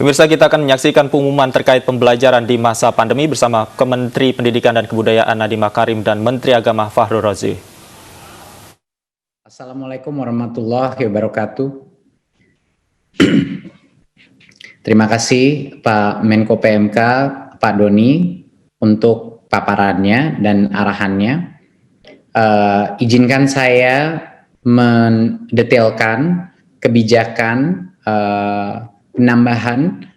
Pemirsa, kita akan menyaksikan pengumuman terkait pembelajaran di masa pandemi bersama Kementeri Pendidikan dan Kebudayaan Nadiem Makarim dan Menteri Agama Fahru Razi. Assalamualaikum warahmatullahi wabarakatuh. Terima kasih Pak Menko PMK, Pak Doni, untuk paparannya dan arahannya. Izinkan saya mendetailkan kebijakan penambahan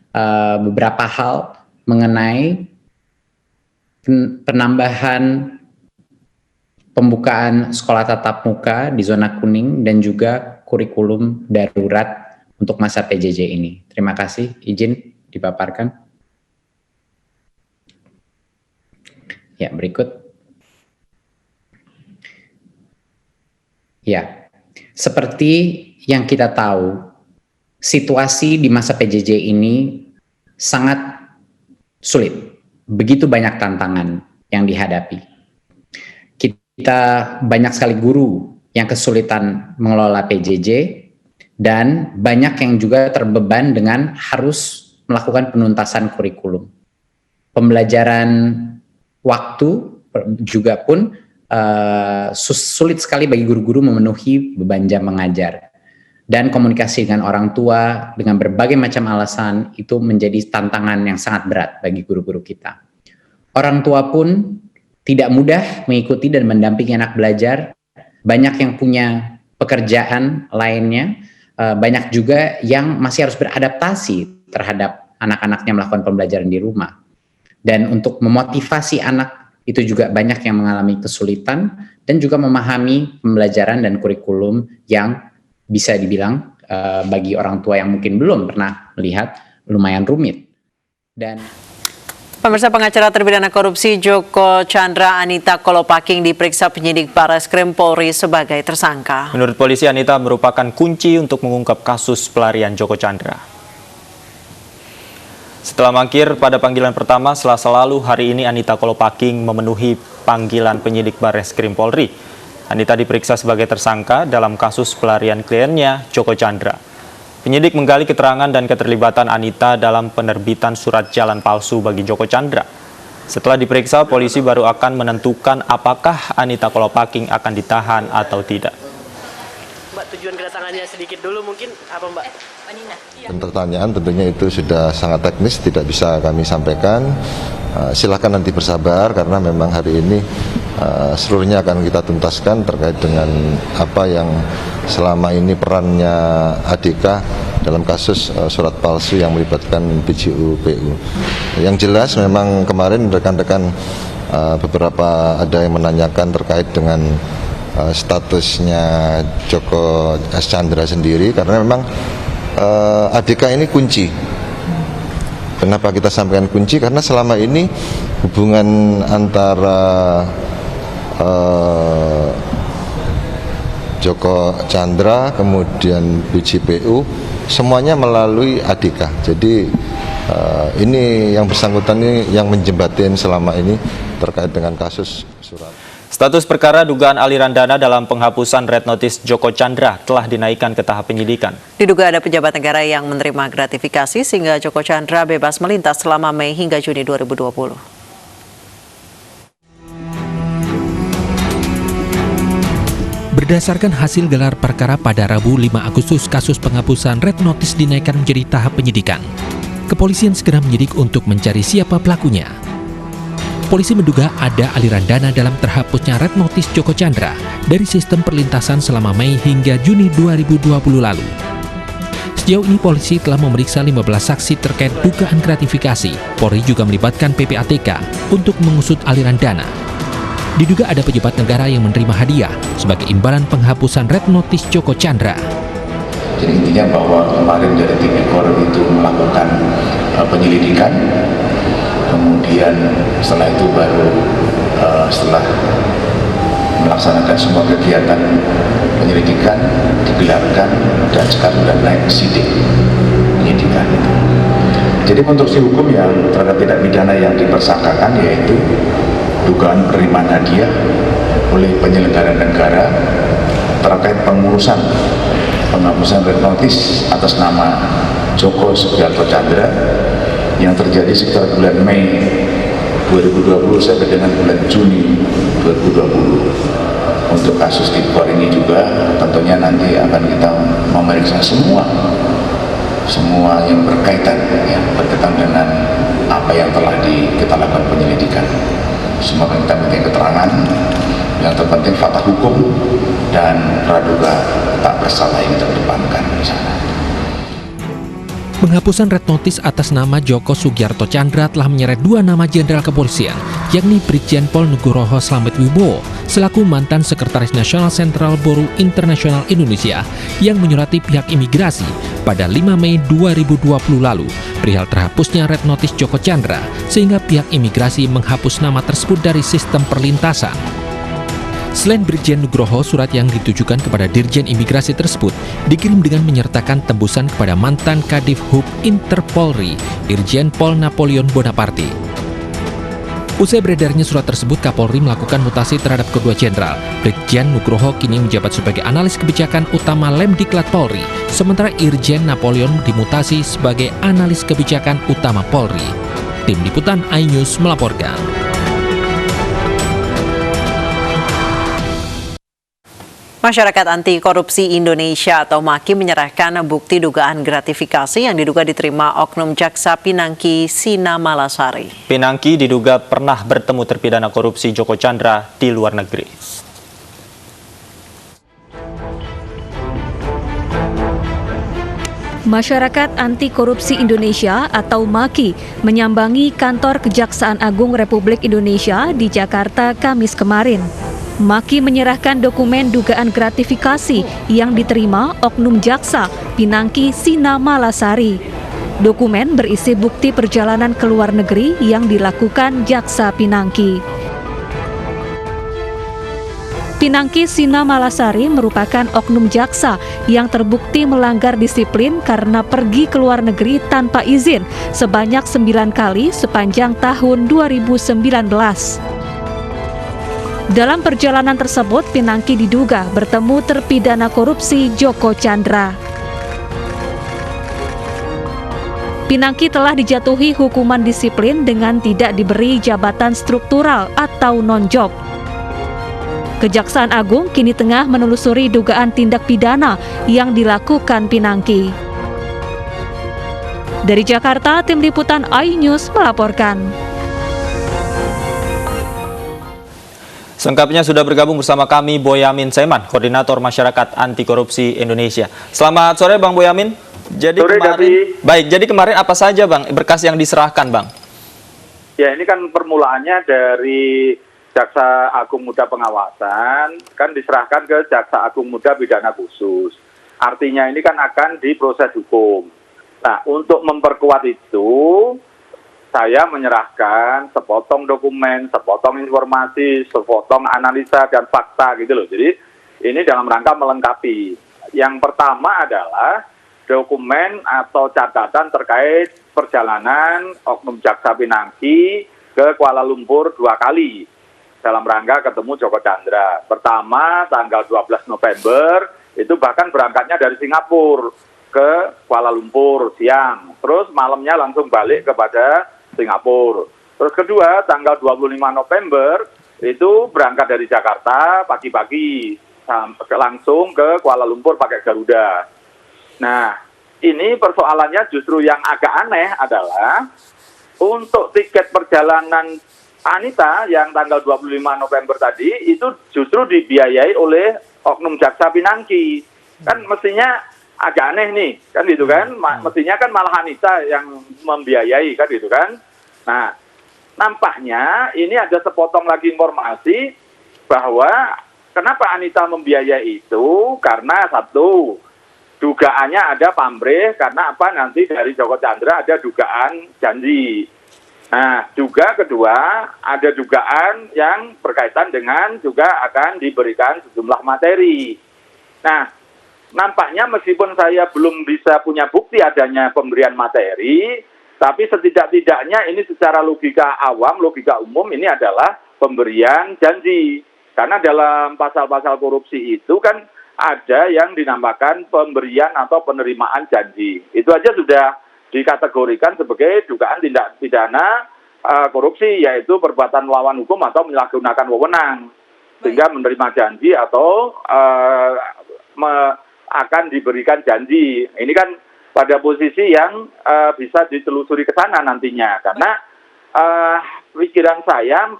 beberapa hal mengenai penambahan pembukaan sekolah tatap muka di zona kuning dan juga kurikulum darurat untuk masa PJJ ini. Terima kasih, izin dipaparkan. Ya, berikut. Ya, seperti yang kita tahu, situasi di masa PJJ ini sangat sulit. Begitu banyak tantangan yang dihadapi. Kita banyak sekali guru yang kesulitan mengelola PJJ dan banyak yang juga terbeban dengan harus melakukan penuntasan kurikulum. Pembelajaran waktu juga pun sulit sekali bagi guru-guru memenuhi beban jam mengajar. Dan komunikasi dengan orang tua dengan berbagai macam alasan itu menjadi tantangan yang sangat berat bagi guru-guru kita. Orang tua pun tidak mudah mengikuti dan mendampingi anak belajar. Banyak yang punya pekerjaan lainnya, banyak juga yang masih harus beradaptasi terhadap anak-anaknya melakukan pembelajaran di rumah. Dan untuk memotivasi anak itu juga banyak yang mengalami kesulitan dan juga memahami pembelajaran dan kurikulum yang bisa dibilang bagi orang tua yang mungkin belum pernah melihat lumayan rumit. Dan pemirsa, pengacara terpidana korupsi Joko Chandra Anita Kolopaking diperiksa penyidik Barreskrim Polri sebagai tersangka. Menurut polisi, Anita merupakan kunci untuk mengungkap kasus pelarian Joko Chandra. Setelah mangkir pada panggilan pertama Selasa lalu, hari ini Anita Kolopaking memenuhi panggilan penyidik Barreskrim Polri. Anita diperiksa sebagai tersangka dalam kasus pelarian kliennya Joko Chandra. Penyidik menggali keterangan dan keterlibatan Anita dalam penerbitan surat jalan palsu bagi Joko Chandra. Setelah diperiksa, polisi baru akan menentukan apakah Anita Kolopaking akan ditahan atau tidak. Mbak, tujuan kedatangannya sedikit dulu mungkin apa, Mbak? Pertanyaan tentunya itu sudah sangat teknis, tidak bisa kami sampaikan. Silakan nanti bersabar karena memang hari ini seluruhnya akan kita tuntaskan terkait dengan apa yang selama ini perannya ADK dalam kasus surat palsu yang melibatkan BJU-PU. Yang jelas memang kemarin rekan-rekan beberapa ada yang menanyakan terkait dengan statusnya Joko Chandra sendiri karena memang ADK ini kunci. Kenapa kita sampaikan kunci? Karena selama ini hubungan antara Joko Chandra kemudian BJPU semuanya melalui ADK. Jadi ini yang bersangkutan ini yang menjembatin selama ini terkait dengan kasus surat. Status perkara dugaan aliran dana dalam penghapusan Red Notice Joko Chandra telah dinaikkan ke tahap penyidikan. Diduga ada pejabat negara yang menerima gratifikasi sehingga Joko Chandra bebas melintas selama Mei hingga Juni 2020. Berdasarkan hasil gelar perkara pada Rabu 5 Agustus, kasus penghapusan Red Notice dinaikkan menjadi tahap penyidikan. Kepolisian segera menyidik untuk mencari siapa pelakunya. Polisi menduga ada aliran dana dalam terhapusnya Red Notice Joko Chandra dari sistem perlintasan selama Mei hingga Juni 2020 lalu. Sejauh ini polisi telah memeriksa 15 saksi terkait dugaan gratifikasi. Polri juga melibatkan PPATK untuk mengusut aliran dana. Diduga ada pejabat negara yang menerima hadiah sebagai imbalan penghapusan Red Notice Joko Chandra. Jadi intinya bahwa kemarin dari tim ekor itu melakukan penyelidikan, kemudian setelah itu baru setelah melaksanakan semua kegiatan penyelidikan digelarkan dan sekarang sudah naik ke sidik penyidikan. Jadi konstruksi hukum yang terhadap tindak pidana yang dipersangkakan yaitu dugaan penerimaan hadiah oleh penyelenggara negara terkait pengurusan penghapusan Red Notice atas nama Joko Sugiarto Tjandra yang terjadi sekitar bulan Mei 2020 sampai dengan bulan Juni 2020. Untuk kasus Tipikor ini juga tentunya nanti akan kita memeriksa semua yang berkaitan dengan apa yang telah kita lakukan penyelidikan. Semua kita minta keterangan, yang terpenting fakta hukum dan praduga tak bersalah yang kita kedepankan di sana. Penghapusan red notice atas nama Joko Sugiarto Tjandra telah menyeret 2 nama jenderal kepolisian, yakni Brigjen Pol Nugroho Slamet Wibowo selaku mantan Sekretaris Nasional Sentral Bureau Internasional Indonesia yang menyurati pihak imigrasi pada 5 Mei 2020 lalu perihal terhapusnya red notice Joko Tjandra sehingga pihak imigrasi menghapus nama tersebut dari sistem perlintasan. Selain Brigjen Nugroho, surat yang ditujukan kepada Dirjen Imigrasi tersebut dikirim dengan menyertakan tembusan kepada mantan Kadif Hub Interpolri, Irjen Pol Napoleon Bonaparte. Usai beredarnya surat tersebut, Kapolri melakukan mutasi terhadap kedua jenderal. Brigjen Nugroho kini menjabat sebagai analis kebijakan utama Lemdiklat Polri, sementara Irjen Napoleon dimutasi sebagai analis kebijakan utama Polri. Tim Liputan iNews melaporkan. Masyarakat Anti Korupsi Indonesia atau MAKI menyerahkan bukti dugaan gratifikasi yang diduga diterima Oknum Jaksa Pinangki Sina Malasari. Pinangki diduga pernah bertemu terpidana korupsi Joko Tjandra di luar negeri. Masyarakat Anti Korupsi Indonesia atau MAKI menyambangi kantor Kejaksaan Agung Republik Indonesia di Jakarta Kamis kemarin. MAKI menyerahkan dokumen dugaan gratifikasi yang diterima Oknum Jaksa Pinangki Sina Malasari. Dokumen berisi bukti perjalanan ke luar negeri yang dilakukan Jaksa Pinangki. Pinangki Sina Malasari merupakan oknum jaksa yang terbukti melanggar disiplin karena pergi ke luar negeri tanpa izin sebanyak 9 kali sepanjang tahun 2019. Dalam perjalanan tersebut, Pinangki diduga bertemu terpidana korupsi Joko Tjandra. Pinangki telah dijatuhi hukuman disiplin dengan tidak diberi jabatan struktural atau non-job. Kejaksaan Agung kini tengah menelusuri dugaan tindak pidana yang dilakukan Pinangki. Dari Jakarta, Tim Liputan iNews melaporkan. Selengkapnya sudah bergabung bersama kami Boyamin Saiman, Koordinator Masyarakat Anti Korupsi Indonesia. Selamat sore Bang Boyamin. Jadi kemarin apa saja Bang berkas yang diserahkan Bang? Ya, ini kan permulaannya dari Jaksa Agung Muda Pengawasan kan diserahkan ke Jaksa Agung Muda Pidana Khusus. Artinya ini kan akan diproses hukum. Nah, untuk memperkuat itu saya menyerahkan sepotong dokumen, sepotong informasi, sepotong analisa dan fakta gitu loh. Jadi ini dalam rangka melengkapi. Yang pertama adalah dokumen atau catatan terkait perjalanan Oknum Jaksa Pinangki ke Kuala Lumpur 2 kali dalam rangka ketemu Joko Tjandra. Pertama tanggal 12 November itu bahkan berangkatnya dari Singapura ke Kuala Lumpur siang. Terus malamnya langsung balik kepada Singapura. Terus kedua, tanggal 25 November itu berangkat dari Jakarta pagi-pagi langsung ke Kuala Lumpur pakai Garuda. Nah, ini persoalannya justru yang agak aneh adalah untuk tiket perjalanan Anita yang tanggal 25 November tadi itu justru dibiayai oleh Oknum Jaksa Pinangki. Kan mestinya agak aneh nih, kan gitu kan? Mestinya kan malah Anita yang membiayai, kan gitu kan? Nah, nampaknya ini ada sepotong lagi informasi bahwa kenapa Anita membiayai itu, karena satu, dugaannya ada pamrih, karena apa, nanti dari Joko Tjandra ada dugaan janji. Nah, juga kedua, ada dugaan yang berkaitan dengan juga akan diberikan sejumlah materi. Nah, nampaknya meskipun saya belum bisa punya bukti adanya pemberian materi, tapi setidak-tidaknya ini secara logika awam, logika umum ini adalah pemberian janji. Karena dalam pasal-pasal korupsi itu kan ada yang dinamakan pemberian atau penerimaan janji. Itu aja sudah dikategorikan sebagai dugaan tindak pidana korupsi, yaitu perbuatan melawan hukum atau menyalahgunakan wewenang, sehingga menerima janji atau akan diberikan janji. Ini kan pada posisi yang bisa ditelusuri ke sana nantinya, karena pikiran saya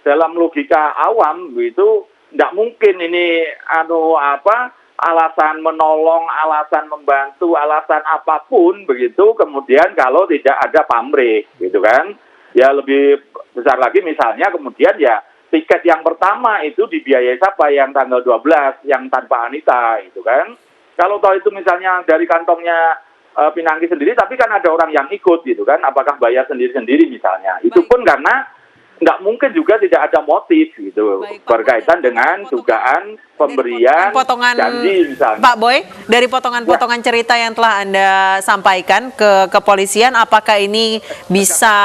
dalam logika awam itu tidak mungkin ini alasan menolong, alasan membantu, alasan apapun begitu, kemudian kalau tidak ada pamrih gitu kan. Ya lebih besar lagi misalnya kemudian ya tiket yang pertama itu dibiayai siapa, yang tanggal 12 yang tanpa Anita itu kan. Kalau tahu itu misalnya dari kantongnya Pinangki sendiri, tapi kan ada orang yang ikut gitu kan, apakah bayar sendiri-sendiri misalnya. Itu pun karena nggak mungkin juga tidak ada motif gitu. Baik, berkaitan dengan dugaan pemberian janji misalnya. Pak Boy, dari potongan-potongan cerita yang telah Anda sampaikan ke kepolisian, apakah ini bisa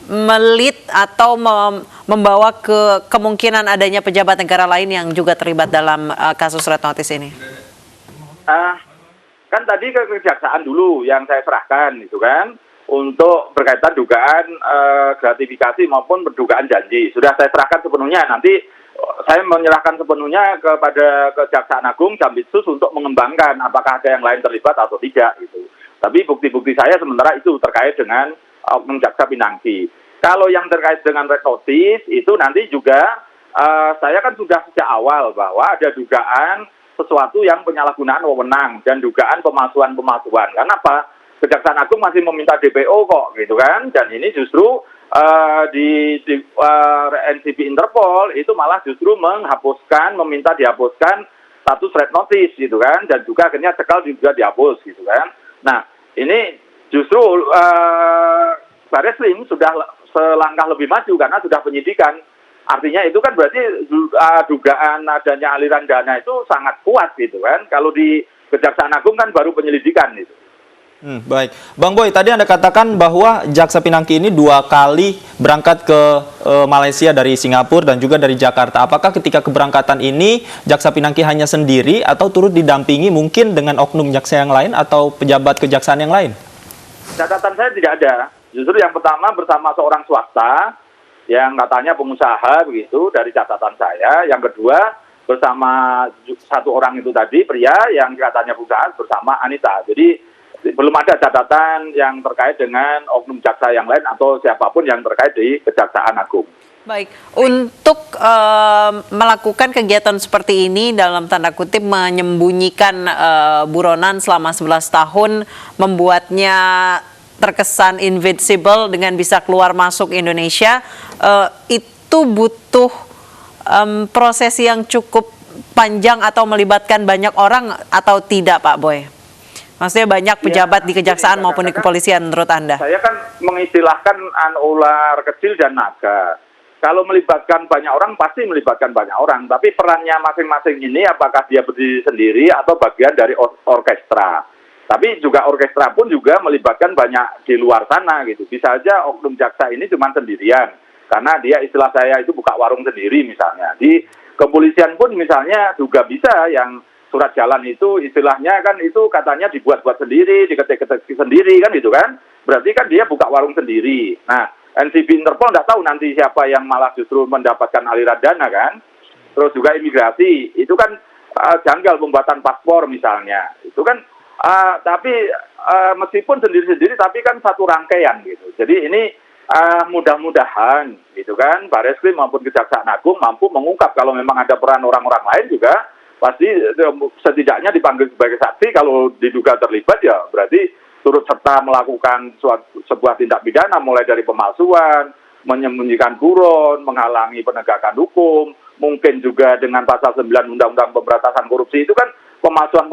melit atau membawa ke kemungkinan adanya pejabat negara lain yang juga terlibat dalam kasus red notice ini? Kan tadi ke kejaksaan dulu yang saya serahkan itu kan, untuk berkaitan dugaan gratifikasi maupun dugaan janji. Sudah saya serahkan sepenuhnya. Nanti saya menyerahkan sepenuhnya kepada Kejaksaan Agung Jampitsus untuk mengembangkan apakah ada yang lain terlibat atau tidak gitu. Tapi bukti-bukti saya sementara itu terkait dengan Oknum Jaksa Pinangki. Kalau yang terkait dengan red notice itu nanti juga saya kan sudah sejak awal bahwa ada dugaan sesuatu yang penyalahgunaan wewenang dan dugaan pemalsuan-pemalsuan. Kenapa? Kejaksaan Agung masih meminta DPO kok gitu kan, dan ini justru di NCB Interpol itu malah justru meminta dihapuskan status red notice gitu kan, dan juga akhirnya cekal juga dihapus gitu kan. Nah ini justru Bareskrim sudah selangkah lebih maju karena sudah penyidikan. Artinya itu kan berarti dugaan adanya aliran dana itu sangat kuat gitu kan. Kalau di Kejaksaan Agung kan baru penyelidikan itu. Baik, Bang Boy, tadi Anda katakan bahwa Jaksa Pinangki ini 2 kali berangkat ke Malaysia dari Singapura dan juga dari Jakarta. Apakah ketika keberangkatan ini Jaksa Pinangki hanya sendiri atau turut didampingi mungkin dengan oknum jaksa yang lain atau pejabat kejaksaan yang lain? Catatan saya tidak ada. Justru yang pertama bersama seorang swasta yang katanya pengusaha begitu dari catatan saya. Yang kedua bersama satu orang itu tadi pria yang katanya perusahaan bersama Anita. Jadi belum ada catatan yang terkait dengan oknum jaksa yang lain atau siapapun yang terkait di Kejaksaan Agung. Baik, untuk melakukan kegiatan seperti ini dalam tanda kutip menyembunyikan buronan selama 11 tahun, membuatnya terkesan invincible dengan bisa keluar masuk Indonesia, itu butuh proses yang cukup panjang atau melibatkan banyak orang atau tidak, Pak Boy? Maksudnya banyak pejabat di kejaksaan maupun di kepolisian menurut Anda? Saya kan mengistilahkan ular kecil dan naga. Kalau melibatkan banyak orang, pasti melibatkan banyak orang. Tapi perannya masing-masing ini apakah dia berdiri sendiri atau bagian dari orkestra. Tapi juga orkestra pun juga melibatkan banyak di luar sana gitu. Bisa aja oknum jaksa ini cuma sendirian. Karena dia istilah saya itu buka warung sendiri misalnya. Di kepolisian pun misalnya juga bisa yang surat jalan itu istilahnya kan itu katanya dibuat-buat sendiri, diketik-ketik sendiri kan gitu kan. Berarti kan dia buka warung sendiri. Nah, NCB Interpol nggak tahu nanti siapa yang malah justru mendapatkan aliran dana kan. Terus juga imigrasi, itu kan janggal pembuatan paspor misalnya. Itu kan, tapi meskipun sendiri-sendiri tapi kan satu rangkaian gitu. Jadi ini mudah-mudahan gitu kan, Bareskrim maupun Kejaksaan Agung mampu mengungkap kalau memang ada peran orang-orang lain juga. Pasti setidaknya dipanggil sebagai saksi, kalau diduga terlibat ya berarti turut serta melakukan sebuah tindak pidana mulai dari pemalsuan, menyembunyikan buron, menghalangi penegakan hukum, mungkin juga dengan pasal 9 Undang-Undang Pemberantasan Korupsi itu kan pemalsuan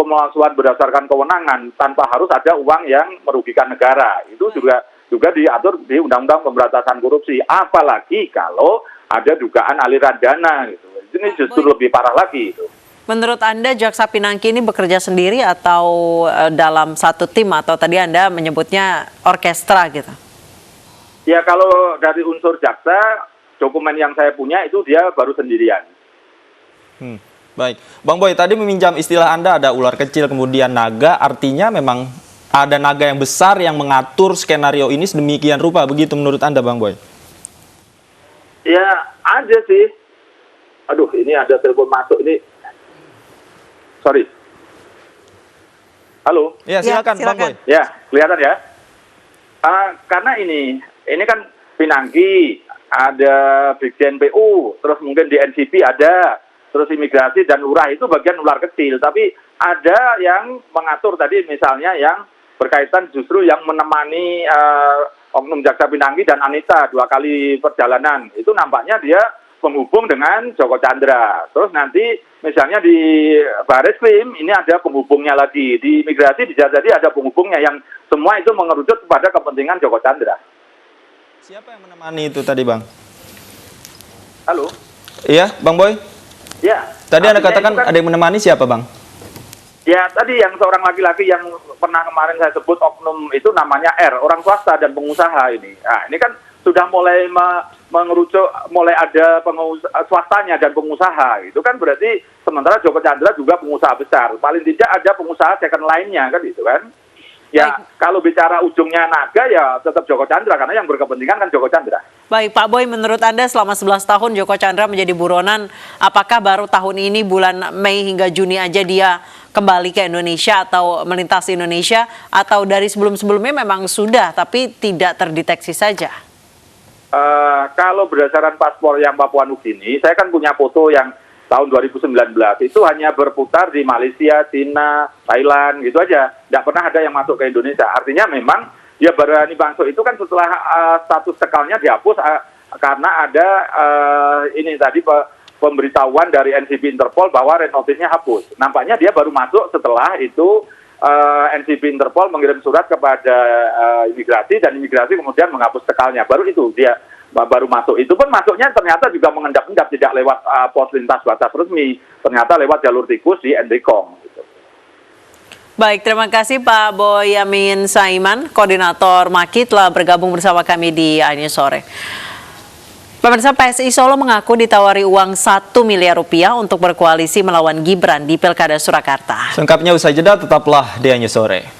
berdasarkan kewenangan tanpa harus ada uang yang merugikan negara. Itu juga diatur di Undang-Undang Pemberantasan Korupsi. Apalagi kalau ada dugaan aliran dana gitu. Ini justru lebih parah lagi itu. Menurut Anda Jaksa Pinangki ini bekerja sendiri atau dalam satu tim atau tadi Anda menyebutnya orkestra gitu? Ya kalau dari unsur jaksa, dokumen yang saya punya itu dia baru sendirian. Baik, Bang Boy, tadi meminjam istilah Anda ada ular kecil kemudian naga, artinya memang ada naga yang besar yang mengatur skenario ini sedemikian rupa, begitu menurut Anda, Bang Boy? Ya, ada sih. Aduh, ini ada telepon masuk ini. Sorry. Halo? Ya, silakan, Bang Boy. Ya, kelihatan ya. Karena ini kan Pinangki, ada Brigjen PU, terus mungkin di NCB ada, terus imigrasi dan lurah itu bagian ular kecil. Tapi ada yang mengatur tadi misalnya yang berkaitan justru yang menemani Oknum Jaksa Pinangki dan Anita 2 kali perjalanan. Itu nampaknya dia penghubung dengan Joko Chandra. Terus nanti misalnya di Bareskrim ini ada penghubungnya lagi. Di imigrasi bisa jadi ada penghubungnya yang semua itu mengerucut kepada kepentingan Joko Chandra. Siapa yang menemani itu tadi, Bang? Halo? Iya, Bang Boy? Ya. Tadi Anda katakan kan, ada yang menemani siapa, Bang? ya tadi yang seorang laki-laki yang pernah kemarin saya sebut oknum itu namanya R, orang swasta dan pengusaha ini. Nah, ini kan sudah mulai mengerucut, mulai ada swastanya dan pengusaha. Itu kan berarti sementara Joko Chandra juga pengusaha besar. Paling tidak ada pengusaha second lainnya kan itu kan. Ya, kalau bicara ujungnya naga ya tetap Joko Chandra karena yang berkepentingan kan Joko Chandra. Baik, Pak Boy, menurut Anda selama 11 tahun Joko Chandra menjadi buronan, apakah baru tahun ini bulan Mei hingga Juni aja dia kembali ke Indonesia atau melintasi Indonesia, atau dari sebelum-sebelumnya memang sudah tapi tidak terdeteksi saja? Kalau berdasarkan paspor yang Papua Nugini, saya kan punya foto yang tahun 2019 itu hanya berputar di Malaysia, Cina, Thailand gitu aja. Tidak pernah ada yang masuk ke Indonesia. Artinya memang dia berani masuk itu kan setelah status cekalnya dihapus karena ada ini tadi pemberitahuan dari NCB Interpol bahwa red notice-nya hapus. Nampaknya dia baru masuk setelah itu NCB Interpol mengirim surat kepada imigrasi dan imigrasi kemudian menghapus cekalnya. Baru itu dia baru masuk. Itu pun masuknya ternyata juga mengendap-endap, tidak lewat pos lintas batas resmi, ternyata lewat jalur tikus di Endrikong. Gitu. Baik, terima kasih Pak Boyamin Saiman, Koordinator Maki telah bergabung bersama kami di News Sore. Pemirsa, PSI Solo mengaku ditawari uang 1 miliar rupiah untuk berkoalisi melawan Gibran di Pilkada Surakarta. Selengkapnya usai jeda, tetaplah di News Sore.